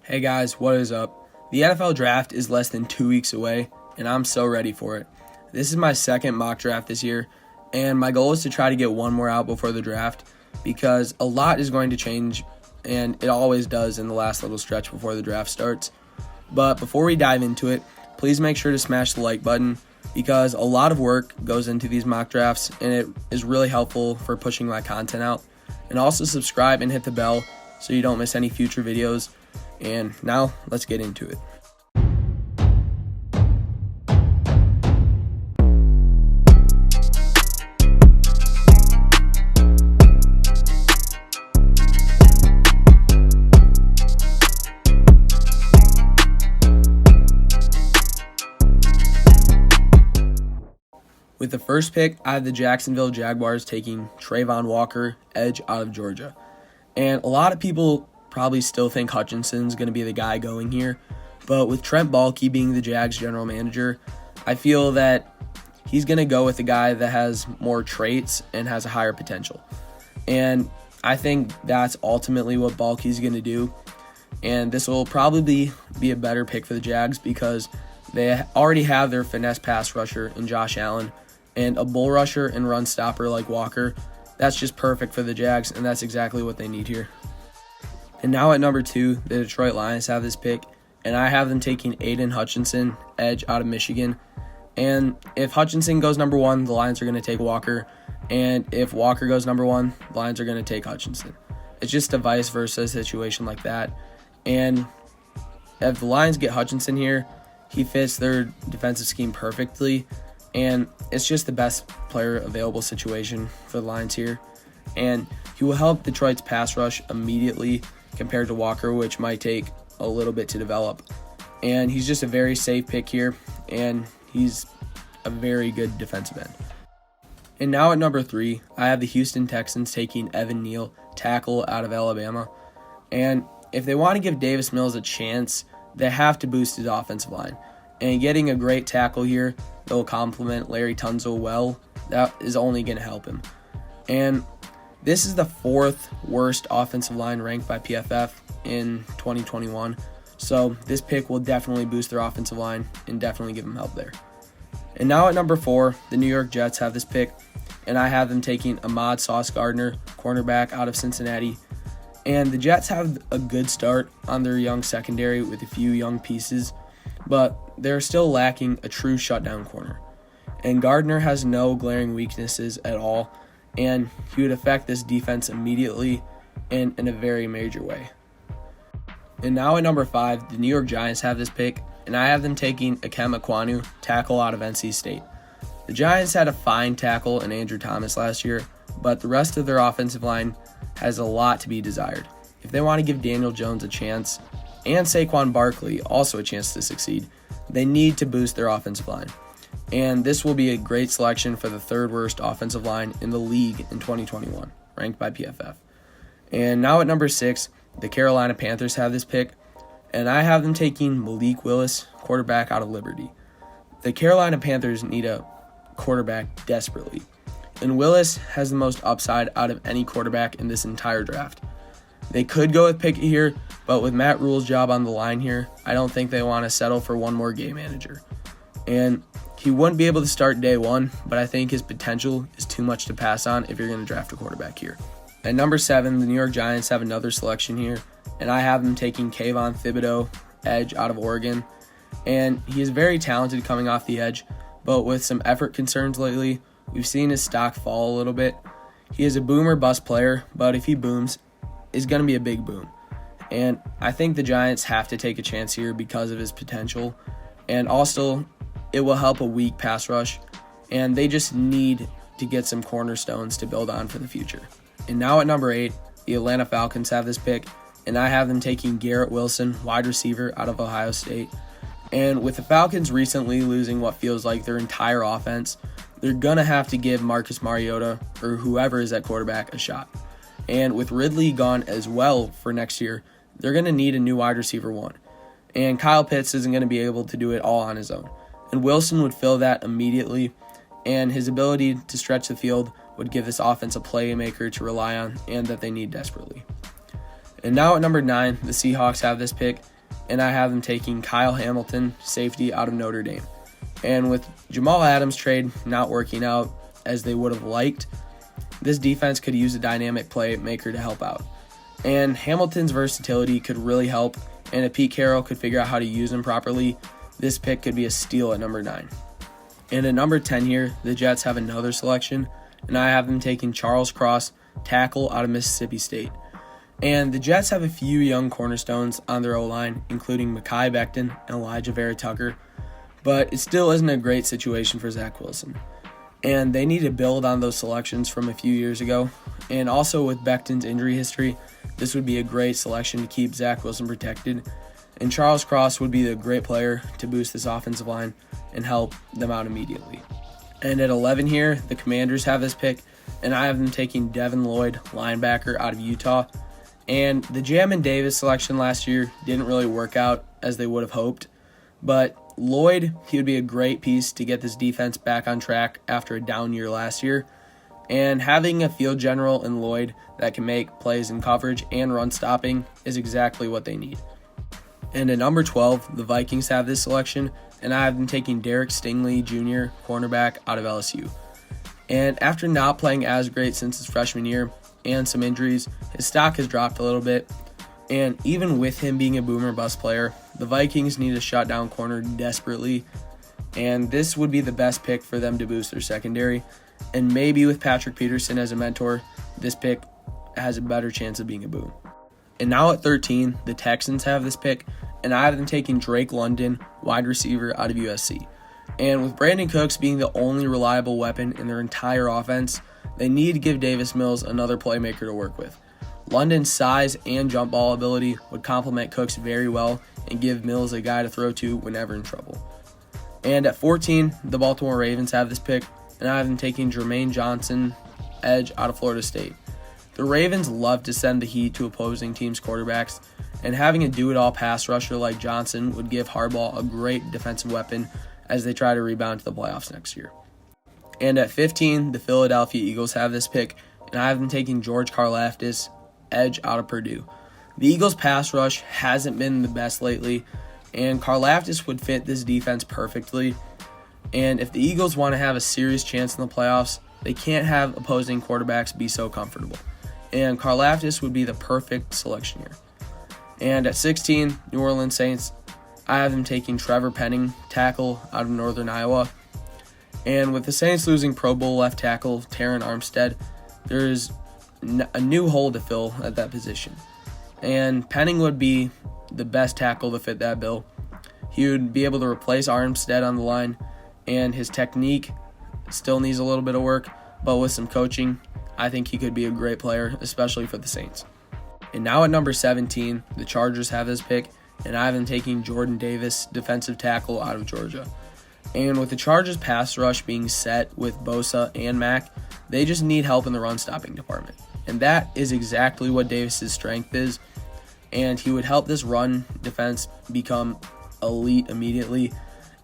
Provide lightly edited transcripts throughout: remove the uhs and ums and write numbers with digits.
Hey guys, what is up? The NFL draft is less than 2 weeks away, and I'm so ready for it. This is my second mock draft this year, and my goal is to try to get one more out before the draft because a lot is going to change, and it always does in the last little stretch before the draft starts. But before we dive into it, please make sure to smash the like button because a lot of work goes into these mock drafts, and it is really helpful for pushing my content out. And also subscribe and hit the bell so you don't miss any future videos. And now, let's get into it. With the first pick, I have the Jacksonville Jaguars taking Travon Walker, edge out of Georgia. And a lot of people probably still think Hutchinson's going to be the guy going here, but with Trent Baalke being the Jags general manager, I feel that he's going to go with the guy that has more traits and has a higher potential. And I think that's ultimately what Baalke's going to do, and this will probably be a better pick for the Jags because they already have their finesse pass rusher in Josh Allen and a bull rusher and run stopper like Walker. That's just perfect for the Jags, and that's exactly what they need here. And now at number 2, the Detroit Lions have this pick, and I have them taking Aidan Hutchinson, edge out of Michigan. And if Hutchinson goes number 1, the Lions are going to take Walker. And if Walker goes number 1, the Lions are going to take Hutchinson. It's just a vice versa situation like that. And if the Lions get Hutchinson here, he fits their defensive scheme perfectly. And it's just the best player available situation for the Lions here. And he will help Detroit's pass rush immediately compared to Walker, which might take a little bit to develop. And he's just a very safe pick here, and he's a very good defensive end. And now at number 3, I have the Houston Texans taking Evan Neal, tackle out of Alabama. And if they want to give Davis Mills a chance, they have to boost his offensive line. And getting a great tackle here that will complement Larry Tunsil well, that is only going to help him. And this is the 4th worst offensive line ranked by PFF in 2021. So this pick will definitely boost their offensive line and definitely give them help there. And now at number 4, the New York Jets have this pick, and I have them taking AHMAD Sauce Gardner, cornerback out of Cincinnati. And the Jets have a good start on their young secondary with a few young pieces, but they're still lacking a true shutdown corner. And Gardner has no glaring weaknesses at all, and he would affect this defense immediately and in a very major way. And now at number 5, the New York Giants have this pick, and I have them taking Ikem Ekwonu, tackle out of NC State. The Giants had a fine tackle in Andrew Thomas last year, but the rest of their offensive line has a lot to be desired. If they want to give Daniel Jones a chance, and Saquon Barkley also a chance to succeed, they need to boost their offensive line. And this will be a great selection for the 3rd worst offensive line in the league in 2021, ranked by PFF. And now at number 6, the Carolina Panthers have this pick, and I have them taking Malik Willis, quarterback out of Liberty. The Carolina Panthers need a quarterback desperately, and Willis has the most upside out of any quarterback in this entire draft. They could go with Pickett here, but with Matt Rule's job on the line here, I don't think they want to settle for one more game manager. And he wouldn't be able to start day 1, but I think his potential is too much to pass on if you're going to draft a quarterback here. At number 7, the New York Giants have another selection here, and I have them taking Kayvon Thibodeaux, edge out of Oregon. And he is very talented coming off the edge, but with some effort concerns lately, we've seen his stock fall a little bit. He is a boom or bust player, but if he booms, it's going to be a big boom. And I think the Giants have to take a chance here because of his potential, and also it will help a weak pass rush, and they just need to get some cornerstones to build on for the future. And now at number 8, the Atlanta Falcons have this pick, and I have them taking Garrett Wilson, wide receiver out of Ohio State. And with the Falcons recently losing what feels like their entire offense, they're going to have to give Marcus Mariota or whoever is at quarterback a shot. And with Ridley gone as well for next year, they're going to need a new wide receiver 1. And Kyle Pitts isn't going to be able to do it all on his own. And Wilson would fill that immediately, and his ability to stretch the field would give this offense a playmaker to rely on and that they need desperately. And now at number 9, the Seahawks have this pick, and I have them taking Kyle Hamilton, safety out of Notre Dame. And with Jamal Adams' trade not working out as they would have liked, this defense could use a dynamic playmaker to help out. And Hamilton's versatility could really help, and if Pete Carroll could figure out how to use him properly, this pick could be a steal at number 9. And at number 10 here, the Jets have another selection, and I have them taking Charles Cross, tackle out of Mississippi State. And the Jets have a few young cornerstones on their O-line, including Mekhi Becton and Elijah Vera Tucker, but it still isn't a great situation for Zach Wilson. And they need to build on those selections from a few years ago. And also with Becton's injury history, this would be a great selection to keep Zach Wilson protected. And Charles Cross would be the great player to boost this offensive line and help them out immediately. And at 11 here, the Commanders have this pick, and I have them taking Devin Lloyd, linebacker out of Utah. And the Jamin Davis selection last year didn't really work out as they would have hoped. But Lloyd, he would be a great piece to get this defense back on track after a down year last year. And having a field general in Lloyd that can make plays in coverage and run stopping is exactly what they need. And at number 12, the Vikings have this selection, and I have them taking Derek Stingley Jr., cornerback out of LSU. And after not playing as great since his freshman year and some injuries, his stock has dropped a little bit. And even with him being a boomer bust player, the Vikings need a shutdown corner desperately, and this would be the best pick for them to boost their secondary. And maybe with Patrick Peterson as a mentor, this pick has a better chance of being a boom. And now at 13, the Texans have this pick, and I have them taking Drake London, wide receiver out of USC. And with Brandon Cooks being the only reliable weapon in their entire offense, they need to give Davis Mills another playmaker to work with. London's size and jump ball ability would complement Cooks very well and give Mills a guy to throw to whenever in trouble. And at 14, the Baltimore Ravens have this pick, and I have them taking Jermaine Johnson, edge out of Florida State. The Ravens love to send the heat to opposing teams' quarterbacks, and having a do-it-all pass rusher like Johnson would give Harbaugh a great defensive weapon as they try to rebound to the playoffs next year. And at 15, the Philadelphia Eagles have this pick, and I have them taking George Karlaftis, edge out of Purdue. The Eagles' pass rush hasn't been the best lately, and Karlaftis would fit this defense perfectly. And if the Eagles want to have a serious chance in the playoffs, they can't have opposing quarterbacks be so comfortable. And Karlaftis would be the perfect selection here. And at 16, New Orleans Saints, I have them taking Trevor Penning, tackle out of Northern Iowa. And with the Saints losing Pro Bowl left tackle Terron Armstead, there's a new hole to fill at that position. And Penning would be the best tackle to fit that bill. He would be able to replace Armstead on the line, and his technique still needs a little bit of work, but with some coaching, I think he could be a great player, especially for the Saints. And now at number 17, the Chargers have this pick, and I have them taking Jordan Davis, defensive tackle out of Georgia. And with the Chargers' pass rush being set with Bosa and Mack, they just need help in the run-stopping department. And that is exactly what Davis's strength is, and he would help this run defense become elite immediately.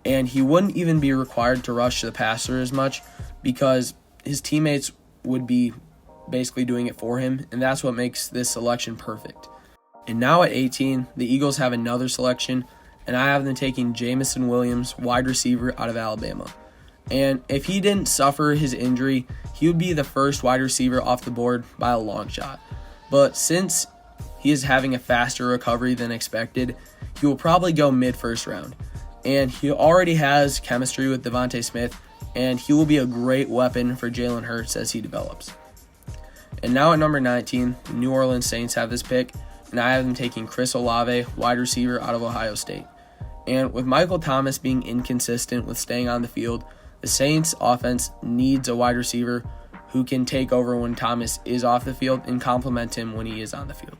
And he wouldn't even be required to rush the passer as much because his teammates would be basically doing it for him, and that's what makes this selection perfect. And now at 18, the Eagles have another selection, and I have them taking Jameson Williams, wide receiver out of Alabama. And if he didn't suffer his injury, he would be the first wide receiver off the board by a long shot. But since he is having a faster recovery than expected, he will probably go mid-first round. And he already has chemistry with Devontae Smith, and he will be a great weapon for Jalen Hurts as he develops. And now at number 19, the New Orleans Saints have this pick, and I have them taking Chris Olave, wide receiver out of Ohio State. And with Michael Thomas being inconsistent with staying on the field, the Saints offense needs a wide receiver who can take over when Thomas is off the field and complement him when he is on the field.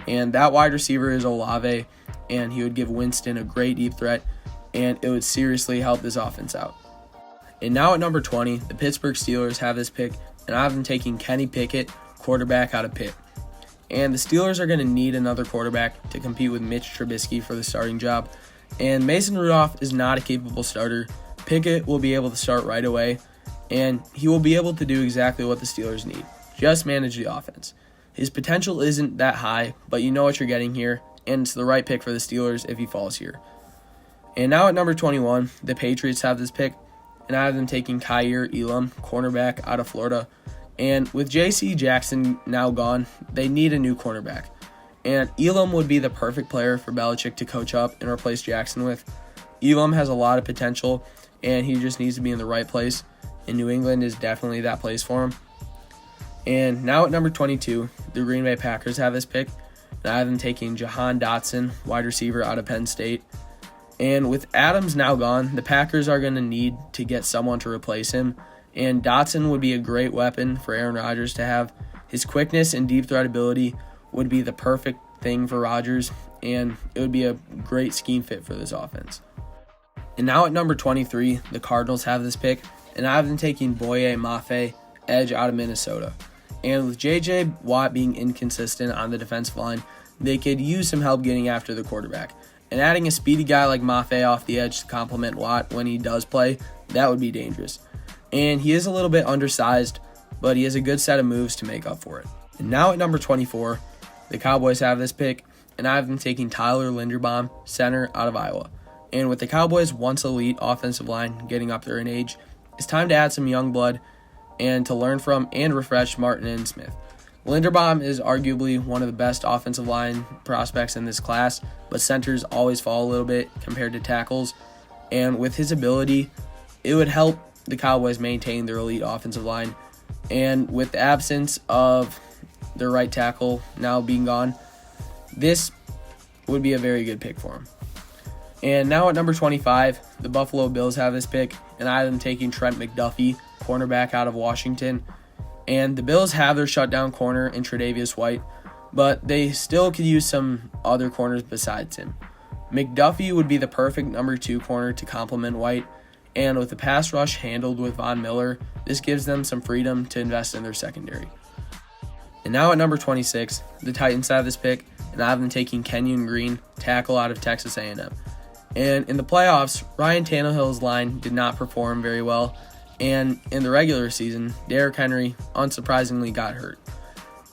And that wide receiver is Olave, and he would give Winston a great deep threat, and it would seriously help this offense out. And now at number 20, the Pittsburgh Steelers have this pick, and I have them taking Kenny Pickett, quarterback out of Pitt. And the Steelers are going to need another quarterback to compete with Mitch Trubisky for the starting job. And Mason Rudolph is not a capable starter. Pickett will be able to start right away, and he will be able to do exactly what the Steelers need. Just manage the offense. His potential isn't that high, but you know what you're getting here, and it's the right pick for the Steelers if he falls here. And now at number 21, the Patriots have this pick, and I have them taking KAUIR ELAM, cornerback out of Florida. And with J.C. Jackson now gone, they need a new cornerback. And Elam would be the perfect player for Belichick to coach up and replace Jackson with. Elam has a lot of potential, and he just needs to be in the right place. And New England is definitely that place for him. And now at number 22, the Green Bay Packers have this pick, and I have them taking JAHAN DOTSON, wide receiver out of Penn State. And with Adams now gone, the Packers are going to need to get someone to replace him. And Dotson would be a great weapon for Aaron Rodgers to have. His quickness and deep threat ability would be the perfect thing for Rodgers, and it would be a great scheme fit for this offense. And now at number 23, the Cardinals have this pick, and I have them taking BOYE MAFE, edge out of Minnesota. And with J.J. Watt being inconsistent on the defensive line, they could use some help getting after the quarterback. And adding a speedy guy like MAFE off the edge to complement Watt when he does play, that would be dangerous. And he is a little bit undersized, but he has a good set of moves to make up for it. And now at number 24, the Cowboys have this pick, and I have them taking Tyler Linderbaum, center out of Iowa. And with the Cowboys' once elite offensive line getting up there in age, it's time to add some young blood and to learn from and refresh Martin and Smith. Linderbaum is arguably one of the best offensive line prospects in this class, but centers always fall a little bit compared to tackles. And with his ability, it would help the Cowboys maintain their elite offensive line. And with the absence of their right tackle now being gone, this would be a very good pick for him. And now at number 25, the Buffalo Bills have this pick, and I have them taking Trent McDuffie, cornerback out of Washington. And the Bills have their shutdown corner in Tre'Davious White, but they still could use some other corners besides him. McDuffie would be the perfect number 2 corner to complement White, and with the pass rush handled with Von Miller, this gives them some freedom to invest in their secondary. And now at number 26, the Titans have this pick, and I have them taking Kenyon Green, tackle out of Texas A&M. And in the playoffs, Ryan Tannehill's line did not perform very well, and in the regular season, Derrick Henry unsurprisingly got hurt.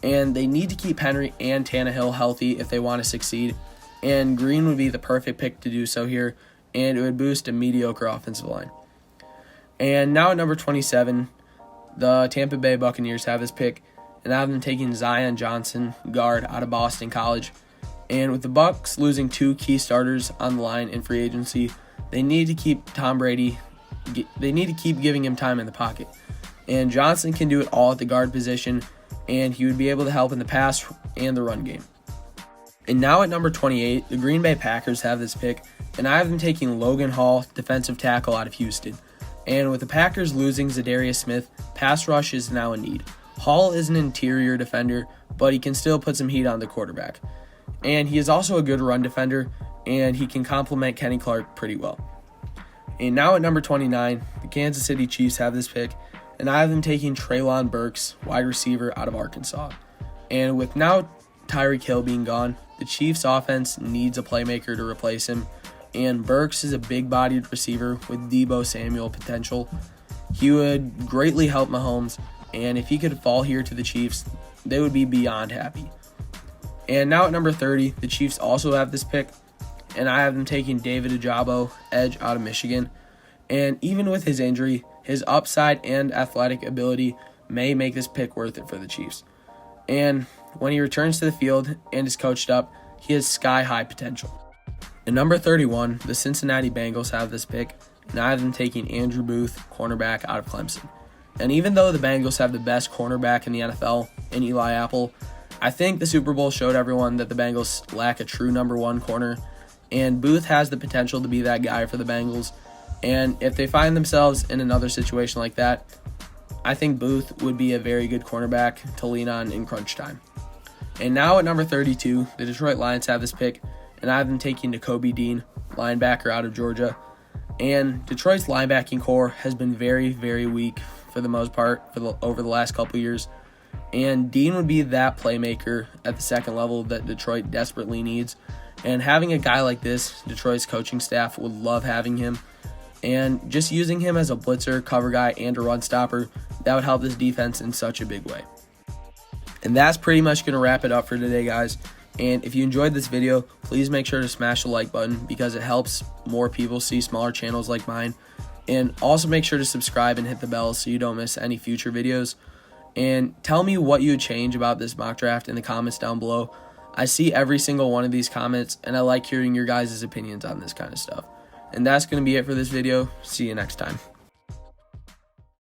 And they need to keep Henry and Tannehill healthy if they want to succeed, and Green would be the perfect pick to do so here, and it would boost a mediocre offensive line. And now at number 27, the Tampa Bay Buccaneers have this pick, and I have them taking Zion Johnson, guard out of Boston College. And with the Bucs losing 2 key starters on the line in free agency, they need to keep Tom Brady. They need to keep giving him time in the pocket. And Johnson can do it all at the guard position, and he would be able to help in the pass and the run game. And now at number 28, the Green Bay Packers have this pick, and I have them taking Logan Hall, defensive tackle out of Houston. And with the Packers losing Zadarius Smith, pass rush is now a need. Hall is an interior defender, but he can still put some heat on the quarterback. And he is also a good run defender, and he can complement Kenny Clark pretty well. And now at number 29, the Kansas City Chiefs have this pick, and I have them taking Treylon Burks, wide receiver out of Arkansas. And with now Tyreek Hill being gone, the Chiefs offense needs a playmaker to replace him, and Burks is a big-bodied receiver with Deebo Samuel potential. He would greatly help Mahomes, and if he could fall here to the Chiefs, they would be beyond happy. And now at number 30, the Chiefs also have this pick, and I have them taking David Ojabo, edge out of Michigan. And even with his injury, his upside and athletic ability may make this pick worth it for the Chiefs. And when he returns to the field and is coached up, he has sky-high potential. At number 31, the Cincinnati Bengals have this pick, and I have them taking Andrew Booth, cornerback out of Clemson. And even though the Bengals have the best cornerback in the NFL in Eli Apple, I think the Super Bowl showed everyone that the Bengals lack a true number 1 corner, and Booth has the potential to be that guy for the Bengals. And if they find themselves in another situation like that, I think Booth would be a very good cornerback to lean on in crunch time. And now at number 32, the Detroit Lions have this pick, and I have them taking Nakobe Dean, linebacker out of Georgia. And Detroit's linebacking core has been very, very weak for the most part over the last couple years. And Dean would be that playmaker at the second level that Detroit desperately needs. And having a guy like this, Detroit's coaching staff would love having him. And just using him as a blitzer, cover guy, and a run stopper, that would help this defense in such a big way. And that's pretty much going to wrap it up for today, guys. And if you enjoyed this video, please make sure to smash the like button because it helps more people see smaller channels like mine. And also make sure to subscribe and hit the bell so you don't miss any future videos. And tell me what you would change about this mock draft in the comments down below. I see every single one of these comments, and I like hearing your guys' opinions on this kind of stuff. And that's going to be it for this video. See you next time.